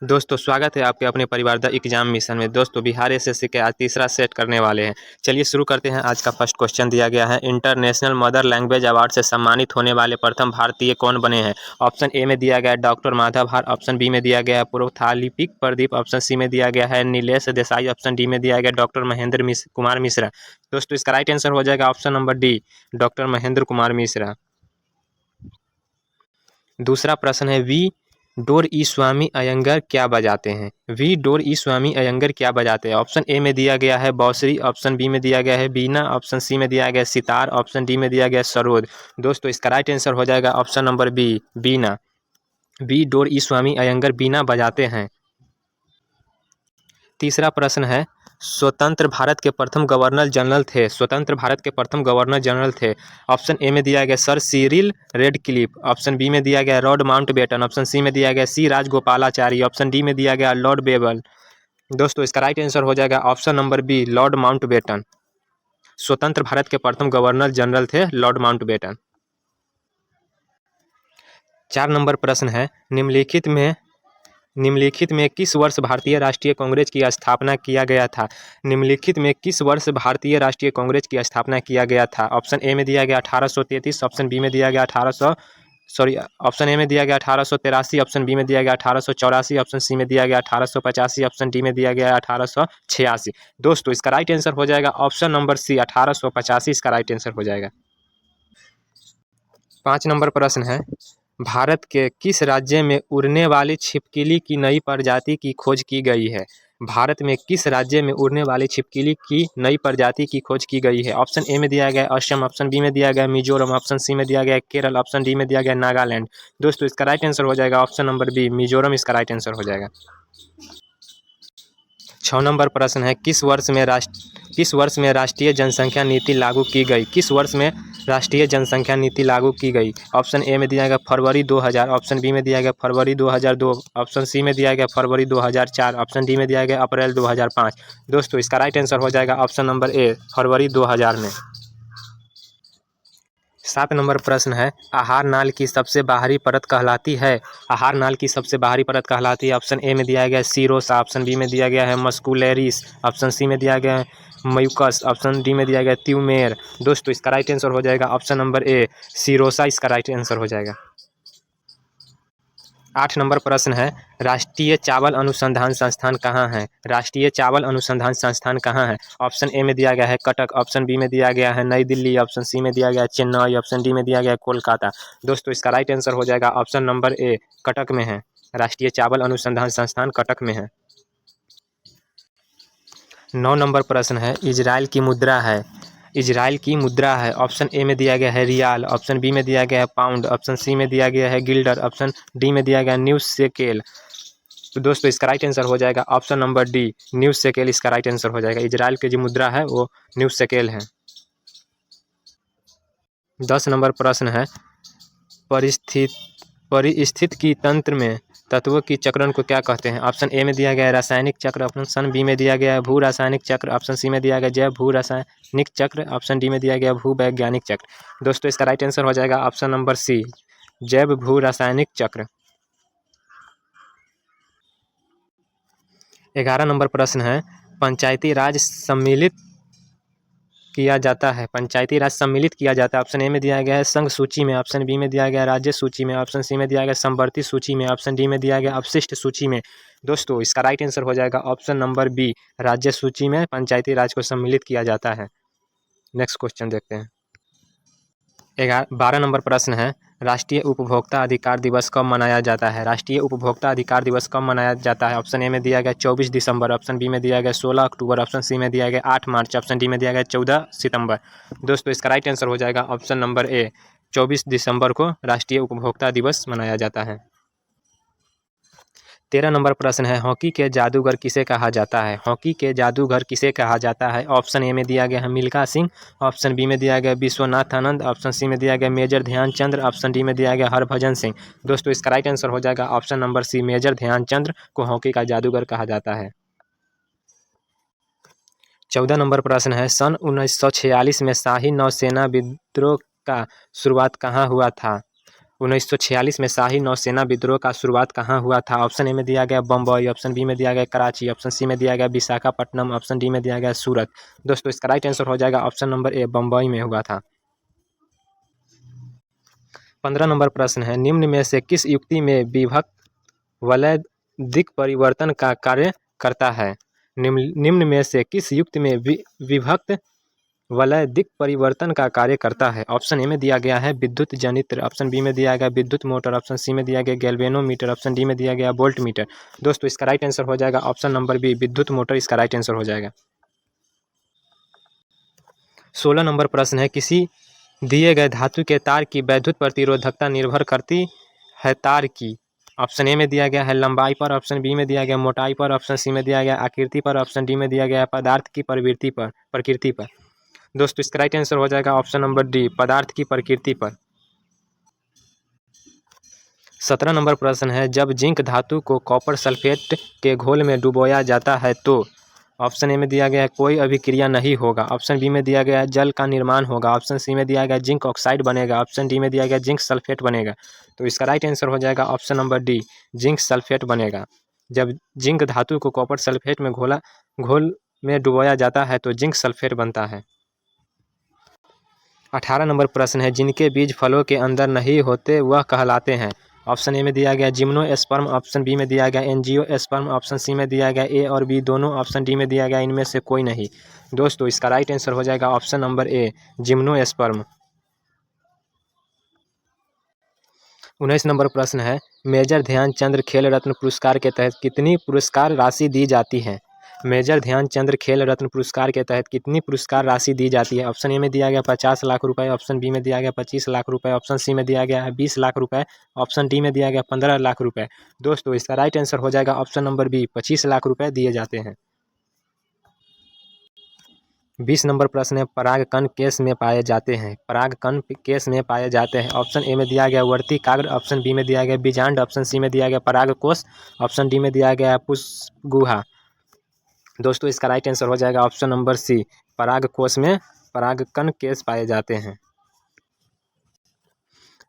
दोस्तों स्वागत है आपके अपने परिवार द एग्जाम मिशन में। दोस्तों बिहार एसएससी के आज तीसरा सेट करने वाले हैं। चलिए शुरू करते हैं। आज का फर्स्ट क्वेश्चन दिया गया है, इंटरनेशनल मदर लैंग्वेज अवार्ड से सम्मानित होने वाले प्रथम भारतीय कौन बने हैं। ऑप्शन ए में दिया गया है डॉक्टर माधव हार, ऑप्शन बी में दिया गया है प्रोथालिपिक प्रदीप, ऑप्शन सी में दिया गया है नीलेश देसाई, ऑप्शन डी में दिया गया डॉक्टर महेंद्र कुमार मिश्रा। दोस्तों इसका राइट आंसर हो जाएगा option number D, doctor Mahendra Kumar Mishra. दूसरा प्रश्न है, we Doreswamy Iyengar क्या बजाते हैं। We Doreswamy Iyengar क्या बजाते हैं। ऑप्शन ए में दिया गया है बांसुरी, ऑप्शन बी में दिया गया है बीना, ऑप्शन सी में दिया गया है सितार, ऑप्शन डी में दिया गया है सरोद। दोस्तों इसका राइट आंसर हो जाएगा ऑप्शन नंबर बी, बीना। V Doreswamy Iyengar बीना बजाते हैं। तीसरा प्रश्न है, स्वतंत्र भारत के प्रथम गवर्नर जनरल थे। स्वतंत्र भारत के प्रथम गवर्नर जनरल थे। ऑप्शन ए में दिया गया sir Cyril Radcliffe, option B में दिया गया लॉर्ड माउंटबेटन, ऑप्शन सी में दिया गया सी राजगोपालाचारी, ऑप्शन डी में दिया गया लॉर्ड बेबल। दोस्तों इसका राइट आंसर हो जाएगा option number B, lord Mountbatten. स्वतंत्र भारत के प्रथम गवर्नर जनरल थे लॉर्ड माउंटबेटन। 4 नंबर प्रश्न है, निम्नलिखित में किस वर्ष भारतीय राष्ट्रीय कांग्रेस की स्थापना किया गया था। निम्नलिखित में किस वर्ष भारतीय राष्ट्रीय कांग्रेस की स्थापना किया गया था। ऑप्शन ए में दिया गया 1833, ऑप्शन बी में दिया गया ऑप्शन ए में दिया गया 1883, ऑप्शन बी में दिया गया 1884, ऑप्शन सी में दिया गया 1885, ऑप्शन डी में दिया गया 1886। दोस्तों इसका राइट आंसर हो जाएगा ऑप्शन नंबर सी, 1885 इसका राइट आंसर हो जाएगा। 5 नंबर प्रश्न है, भारत के किस राज्य में उड़ने वाली छिपकली की नई प्रजाति की खोज की गई है। भारत में किस राज्य में उड़ने वाली छिपकली की नई प्रजाति की खोज की गई है। ऑप्शन ए में दिया गया असम, ऑप्शन बी में दिया गया मिजोरम, ऑप्शन सी में दिया गया केरल, ऑप्शन डी में दिया गया नागालैंड। दोस्तों इसका राइट आंसर हो जाएगा ऑप्शन नंबर बी, मिजोरम इसका राइट आंसर हो जाएगा। 6 नंबर प्रश्न है, किस वर्ष में राष्ट्रीय जनसंख्या नीति लागू की गई। किस वर्ष में राष्ट्रीय जनसंख्या नीति लागू की गई। ऑप्शन ए में दिया गया फरवरी 2000, ऑप्शन बी में दिया गया फरवरी 2002, ऑप्शन सी में दिया गया फरवरी 2004, ऑप्शन डी में दिया गया अप्रैल 2005। दोस्तों इसका राइट आंसर हो जाएगा ऑप्शन नंबर ए, फरवरी 2000 में। 7 नंबर प्रश्न है, आहार नाल की सबसे बाहरी परत कहलाती है। आहार नाल की सबसे बाहरी परत कहलाती है। ऑप्शन ए में दिया गया है सीरोसा, ऑप्शन बी में दिया गया है मस्कुलरिस, ऑप्शन सी में दिया गया है म्यूकस, ऑप्शन डी में दिया गया है ट्यूमेर। दोस्तों इसका राइट आंसर हो जाएगा ऑप्शन नंबर ए, सीरोसा इसका राइट आंसर हो जाएगा। 8 नंबर प्रश्न है, राष्ट्रीय चावल अनुसंधान संस्थान कहाँ है। राष्ट्रीय चावल अनुसंधान संस्थान कहाँ है। ऑप्शन ए में दिया गया है कटक, ऑप्शन बी में दिया गया है नई दिल्ली, ऑप्शन सी में दिया गया है चेन्नई, ऑप्शन डी में दिया गया है कोलकाता। दोस्तों इसका राइट आंसर हो जाएगा ऑप्शन नंबर ए, कटक में है। राष्ट्रीय चावल अनुसंधान संस्थान कटक में है। 9 नंबर प्रश्न है, इजराइल की मुद्रा है। इजराइल की मुद्रा है। ऑप्शन ए में दिया गया है रियाल, ऑप्शन बी में दिया गया है पाउंड, ऑप्शन सी में दिया गया है गिल्डर, ऑप्शन डी में दिया गया न्यू शेकेल। तो दोस्तों इसका राइट आंसर हो जाएगा option number D, new shekel इसका राइट आंसर हो जाएगा। इजराइल की जो मुद्रा है वो न्यू शेकेल है। 10 नंबर प्रश्न है, परिस्थितिकी तंत्र में तत्वों की चक्रण को क्या कहते हैं। ऑप्शन ए में दिया गया है रासायनिक चक्र, ऑप्शन बी में दिया गया है भू रासायनिक चक्र, ऑप्शन सी में दिया गया जैव भू रासायनिक चक्र, ऑप्शन डी में दिया गया भू वैज्ञानिक चक्र। दोस्तों इसका राइट आंसर हो जाएगा ऑप्शन नंबर सी, जैव भू रासायनिक चक्र। 11 नंबर प्रश्न है, पंचायती राज सम्मिलित किया जाता है। पंचायती राज सम्मिलित किया जाता है। ऑप्शन ए में दिया गया है संघ सूची में, ऑप्शन बी में दिया गया है राज्य सूची में, ऑप्शन सी में दिया गया समवर्ती सूची में, ऑप्शन डी में दिया गया अपशिष्ट सूची में। दोस्तों इसका राइट आंसर हो जाएगा ऑप्शन नंबर बी, राज्य सूची में पंचायती राज को सम्मिलित किया जाता है। नेक्स्ट क्वेश्चन देखते हैं। 12 नंबर प्रश्न है, राष्ट्रीय उपभोक्ता अधिकार दिवस कब मनाया जाता है। राष्ट्रीय उपभोक्ता अधिकार दिवस कब मनाया जाता है। ऑप्शन ए में दिया गया 24 दिसंबर, ऑप्शन बी में दिया गया 16 अक्टूबर, ऑप्शन सी में दिया गया 8 मार्च, ऑप्शन डी में दिया गया 14 सितंबर। दोस्तों इसका राइट आंसर हो जाएगा ऑप्शन नंबर ए, 24 दिसंबर को राष्ट्रीय उपभोक्ता दिवस मनाया जाता है। 13 नंबर प्रश्न है, हॉकी के जादूगर किसे कहा जाता है। हॉकी के जादूगर किसे कहा जाता है। ऑप्शन ए में दिया गया है मिल्खा सिंह, ऑप्शन बी में दिया गया विश्वनाथ आनंद, ऑप्शन सी में दिया गया मेजर ध्यानचंद्र, ऑप्शन डी में दिया गया हरभजन सिंह। दोस्तों इसका राइट आंसर हो जाएगा option number C, major Dhyanchandra को हॉकी का जादूगर कहा जाता है। 14 नंबर प्रश्न है, सन 1946 में शाही नौसेना विद्रोह का शुरुआत कहाँ हुआ था। 1946 में शाही नौसेना विद्रोह का शुरुआत कहाँ हुआ था? ऑप्शन ए में दिया गया बम्बई, ऑप्शन बी में दिया गया कराची, ऑप्शन सी में दिया गया विशाखापट्टनम, ऑप्शन डी में दिया गया सूरत। दोस्तों इसका राइट आंसर हो जाएगा ऑप्शन नंबर ए, बम्बई में हुआ था। 15 नंबर प्रश्न है, निम्न में से किस युक्ति में विभक्त वलय दिक् परिवर्तन का कार्य करता है? निम्न में से किस युक्ति में विभक्त वलय दिक् परिवर्तन का कार्य करता है? ऑप्शन ए में दिया गया है विद्युत जनित्र, ऑप्शन बी में दिया गया विद्युत मोटर, ऑप्शन सी में दिया गया गैल्वेनोमीटर, ऑप्शन डी में दिया गया वोल्ट मीटर। दोस्तों इसका राइट आंसर हो जाएगा ऑप्शन नंबर बी, विद्युत मोटर इसका राइट आंसर हो जाएगा। 16 नंबर प्रश्न है, किसी दिए गए धातु के तार की वैद्युत प्रतिरोधकता निर्भर करती है तार की? ऑप्शन ए में दिया गया है लंबाई पर, ऑप्शन बी में दिया गया मोटाई पर, ऑप्शन सी में दिया गया आकृति पर, ऑप्शन डी में दिया गया पदार्थ की प्रकृति पर। दोस्तों इसका राइट आंसर हो जाएगा ऑप्शन नंबर डी, पदार्थ की प्रकृति पर। 17 नंबर प्रश्न है, जब जिंक धातु को कॉपर सल्फेट के घोल में डुबोया जाता है तो? ऑप्शन ए में दिया गया है कोई अभिक्रिया नहीं होगा, ऑप्शन बी में दिया गया है जल का निर्माण होगा, ऑप्शन सी में दिया गया जिंक ऑक्साइड बनेगा, ऑप्शन डी में दिया गया जिंक सल्फेट बनेगा। तो इसका राइट आंसर हो जाएगा option number D, zinc sulphate बनेगा। जब जिंक धातु को कॉपर सल्फेट में घोल में डुबोया जाता है तो जिंक सल्फेट बनता है। 18 नंबर प्रश्न है, जिनके बीज फलों के अंदर नहीं होते वह कहलाते हैं? ऑप्शन ए में दिया गया जिम्नोस्पर्म, ऑप्शन बी में दिया गया एंजियोस्पर्म, ऑप्शन सी में दिया गया ए और बी दोनों, ऑप्शन डी में दिया गया इनमें से कोई नहीं। दोस्तों इसका राइट आंसर हो जाएगा ऑप्शन नंबर ए, जिम्नोस्पर्म। 19 नंबर प्रश्न है, मेजर ध्यानचंद खेल रत्न पुरस्कार के तहत कितनी पुरस्कार राशि दी जाती है? मेजर ध्यानचंद खेल रत्न पुरस्कार के तहत कितनी पुरस्कार राशि दी जाती है? ऑप्शन ए में दिया गया 50 लाख रुपए, ऑप्शन बी में दिया गया 25 लाख रुपए, ऑप्शन सी में दिया गया है 20 लाख रुपए, ऑप्शन डी में दिया गया 15 लाख रुपए। दोस्तों इसका राइट आंसर हो जाएगा ऑप्शन नंबर बी, 25 लाख रुपए दिए जाते हैं। 20 नंबर प्रश्न है, परागकण केस में पाए जाते हैं? परागकण केस में पाए जाते हैं। ऑप्शन ए में दिया गया वर्तिकाग्र, ऑप्शन बी में दिया गया बीजांड, ऑप्शन सी में दिया गया परागकोश, ऑप्शन डी में दिया गया पुष्पगुहा। दोस्तों इसका राइट आंसर हो जाएगा ऑप्शन नंबर सी, परागकोश में परागकण केस पाए जाते हैं।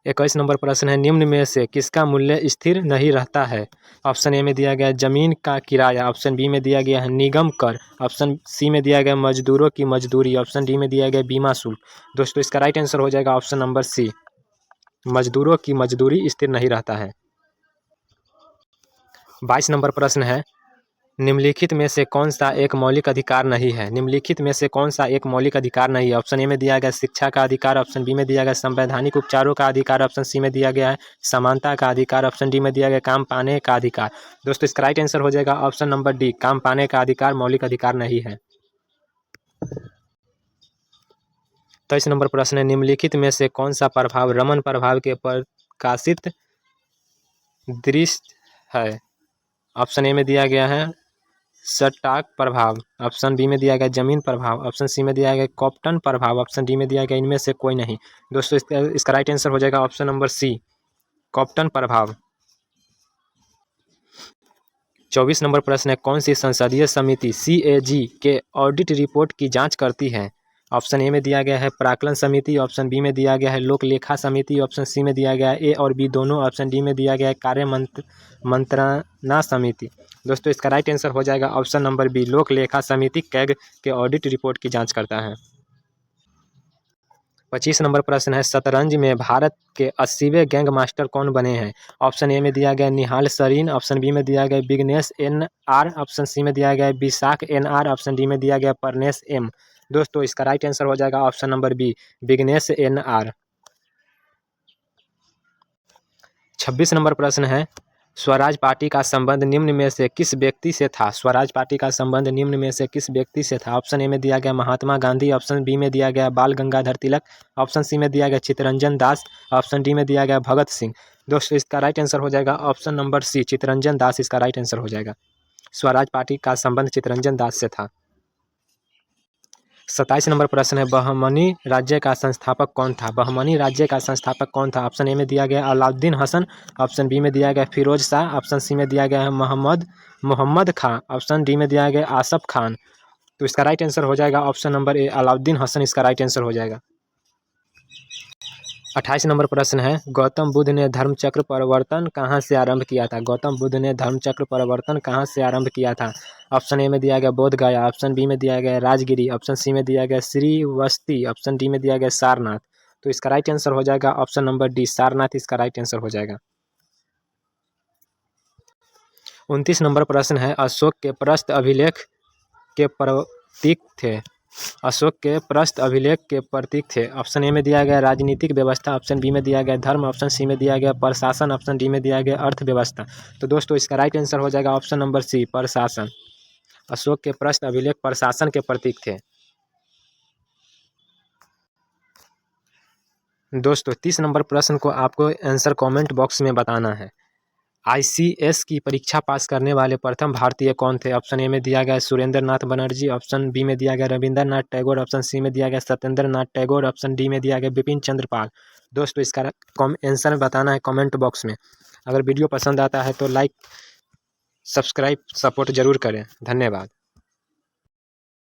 21 नंबर प्रश्न है, निम्न में से किसका मूल्य स्थिर नहीं रहता है? ऑप्शन ए में दिया गया जमीन का किराया, ऑप्शन बी में दिया गया है निगम कर, ऑप्शन सी में दिया गया मजदूरों की मजदूरी, ऑप्शन डी में दिया गया बीमा शुल्क। दोस्तों इसका राइट आंसर हो जाएगा ऑप्शन नंबर सी, मजदूरों की मजदूरी स्थिर नहीं रहता है। 22 नंबर प्रश्न है, निम्नलिखित में से कौन सा एक मौलिक अधिकार नहीं है? निम्नलिखित में से कौन सा एक मौलिक अधिकार नहीं है? ऑप्शन ए में दिया गया शिक्षा का अधिकार, ऑप्शन बी में दिया गया संवैधानिक उपचारों का अधिकार, ऑप्शन सी में दिया गया है समानता का अधिकार, ऑप्शन डी में दिया गया काम पाने का अधिकार। दोस्तों इसका राइट आंसर हो जाएगा ऑप्शन नंबर डी, काम पाने का अधिकार मौलिक अधिकार नहीं है। 23 नंबर प्रश्न है, निम्नलिखित में से कौन सा प्रभाव रमन प्रभाव के प्रकाशित दृश्य है? ऑप्शन ए में दिया गया है सटाक प्रभाव, ऑप्शन बी में दिया गया जमीन प्रभाव, ऑप्शन सी में दिया गया कॉप्टन प्रभाव, ऑप्शन डी में दिया गया इनमें से कोई नहीं। दोस्तों इसका राइट आंसर हो जाएगा ऑप्शन नंबर सी, कॉप्टन प्रभाव। 24 नंबर प्रश्न है, कौन सी संसदीय समिति CAG के ऑडिट रिपोर्ट की जांच करती है? ऑप्शन ए में दिया गया है प्राक्कलन समिति, ऑप्शन बी में दिया गया है लोक लेखा समिति, ऑप्शन सी में दिया गया है ए और बी दोनों, ऑप्शन डी में दिया गया है कार्य मंत्रणा समिति। दोस्तों इसका राइट आंसर हो जाएगा ऑप्शन नंबर बी, लोक लेखा समिति कैग के ऑडिट रिपोर्ट की जांच करता है। 25 नंबर प्रश्न है, शतरंज में भारत के 80वें गैंग मास्टर कौन बने हैं? ऑप्शन ए में दिया गया निहाल सरीन, ऑप्शन बी में दिया गया विघ्नेश NR, ऑप्शन सी में दिया गया विशाख NR, ऑप्शन डी में दिया गया परनेश M। दोस्तों इसका राइट आंसर हो जाएगा option number B, Vighnesh NR। 26 नंबर प्रश्न है, स्वराज पार्टी का संबंध निम्न में से किस व्यक्ति से था? स्वराज पार्टी का संबंध निम्न में से किस व्यक्ति से था? ऑप्शन ए में दिया गया महात्मा गांधी, ऑप्शन बी में दिया गया बाल गंगाधर तिलक, ऑप्शन सी में दिया गया चित्तरंजन दास, ऑप्शन डी में दिया गया भगत सिंह। दोस्तों इसका राइट आंसर हो जाएगा ऑप्शन नंबर सी, चित्तरंजन दास इसका राइट आंसर हो जाएगा। स्वराज पार्टी का संबंध चित्तरंजन दास से था। 27 नंबर प्रश्न है, बहमनी राज्य का संस्थापक कौन था? बहमनी राज्य का संस्थापक कौन था? ऑप्शन ए में दिया गया अलाउद्दीन हसन, ऑप्शन बी में दिया गया फिरोज शाह, ऑप्शन सी में दिया गया है मोहम्मद खां, ऑप्शन डी में दिया गया आसफ खान। तो इसका राइट आंसर हो जाएगा option number A, Alauddin Hasan इसका राइट आंसर हो जाएगा। 28 नंबर प्रश्न है, गौतम बुद्ध ने धर्मचक्र परिवर्तन कहाँ से आरंभ किया था? गौतम बुद्ध ने धर्मचक्र परिवर्तन कहाँ से आरंभ किया था? ऑप्शन ए में दिया गया बोध गया, ऑप्शन बी में दिया गया राजगिरी, ऑप्शन सी में दिया गया श्रीवस्ती, ऑप्शन डी में दिया गया सारनाथ। तो इसका राइट आंसर हो जाएगा ऑप्शन नंबर डी, सारनाथ इसका राइट आंसर हो जाएगा। 29 नंबर प्रश्न है, अशोक के प्रस्थ अभिलेख के प्रतीक थे? अशोक के प्रस्थ अभिलेख के प्रतीक थे। ऑप्शन ए में दिया गया राजनीतिक व्यवस्था, ऑप्शन बी में दिया गया धर्म, ऑप्शन सी में दिया गया प्रशासन, ऑप्शन डी में दिया गया अर्थव्यवस्था। तो दोस्तों इसका राइट आंसर हो जाएगा ऑप्शन नंबर सी, प्रशासन। अशोक के प्रस्थ अभिलेख प्रशासन के प्रतीक थे। दोस्तों 30 नंबर प्रश्न को आपको आंसर कमेंट बॉक्स में बताना है। ICS की परीक्षा पास करने वाले प्रथम भारतीय कौन थे? ऑप्शन ए में दिया गया सुरेंद्र नाथ बनर्जी, ऑप्शन बी में दिया गया रविंद्रनाथ टैगोर, ऑप्शन सी में दिया गया सत्येंद्र नाथ टैगोर, ऑप्शन डी में दिया गया बिपिन चंद्र पाल। दोस्तों इसका आंसर बताना है कमेंट बॉक्स में। अगर वीडियो पसंद आता है तो लाइक, सब्सक्राइब, सपोर्ट जरूर करें। धन्यवाद।